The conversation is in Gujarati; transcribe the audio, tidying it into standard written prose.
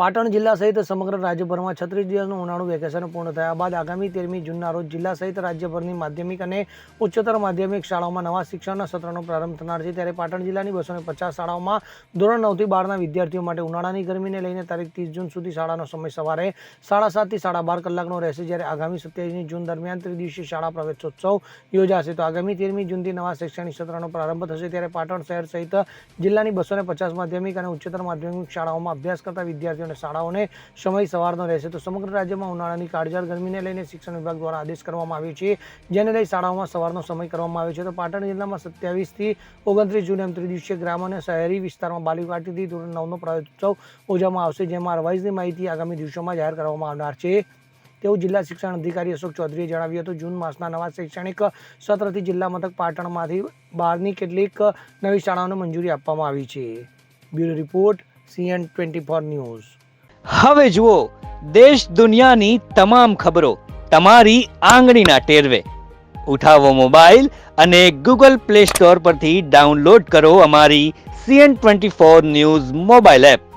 પાટણ જિલ્લા સહિત સમગ્ર રાજ્યભરમાં 36 દિવસનું ઉનાળુ વેકેશન પૂર્ણ થયા બાદ આગામી 13મી જૂનના રોજ જિલ્લા સહિત રાજ્યભરની માધ્યમિક અને ઉચ્ચતર માધ્યમિક શાળાઓમાં નવા શિક્ષણના સત્રનો પ્રારંભ થનાર છે। ત્યારે પાટણ જિલ્લાની 250 શાળાઓમાં ધોરણ 9 થી 12ના વિદ્યાર્થીઓ માટે ઉનાળાની ગરમીને લઈને તારીખ 30 જૂન સુધી શાળાનો સમય સવારે 7:30 થી 12:30 કલાકનો રહેશે। જ્યારે આગામી 27મી જૂન દરમિયાન ત્રિદિવસીય શાળા પ્રવેશોત્સવ યોજાશે તો આગામી 13મી જૂનથી નવા શૈક્ષણિક સત્રનો પ્રારંભ થશે। ત્યારે પાટણ શહેર સહિત જિલ્લાની 250 માધ્યમિક અને ઉચ્ચતર માધ્યમિક શાળાઓમાં અભ્યાસ કરતા વિદ્યાર્થીઓ શાળાઓને સમય સવારનો રહેશે તો સમગ્ર રાજ્યમાં ઉનાળાની કાળઝાળ ગરમીને લઈને શિક્ષણ વિભાગ દ્વારા આદેશ કરવામાં આવ્યો છે, જેને લઈ શાળાઓમાં સવારનો સમય કરવામાં આવ્યો છે। તો પાટણ જિલ્લામાં 27 થી 29 જૂન એમ ત્રિદિવસીય ગ્રામ અને શહેરી વિસ્તારમાં બાલીવાટીથી ધોરણ 9નો પ્રવેશોત્સવ યોજવામાં આવશે, જેમાં રિવાઇઝની માહિતી આગામી દિવસોમાં જાહેર કરવામાં આવનાર છે તેવું જિલ્લા શિક્ષણ અધિકારી અશોક ચૌધરીએ જણાવ્યું હતું। જૂન માસના નવા શૈક્ષણિક સત્રથી જિલ્લા મથક પાટણમાંથી 12ની કેટલીક નવી શાળાઓને મંજૂરી આપવામાં આવી છે। Bureau report CN24 news. હવે જુઓ દેશ દુનિયાની તમામ ખબરો તમારી આંગળીના ટેરવે। ઉઠાવો મોબાઈલ અને Google Play Store પરથી ડાઉનલોડ કરો અમારી CN24 ન્યૂઝ મોબાઈલ એપ।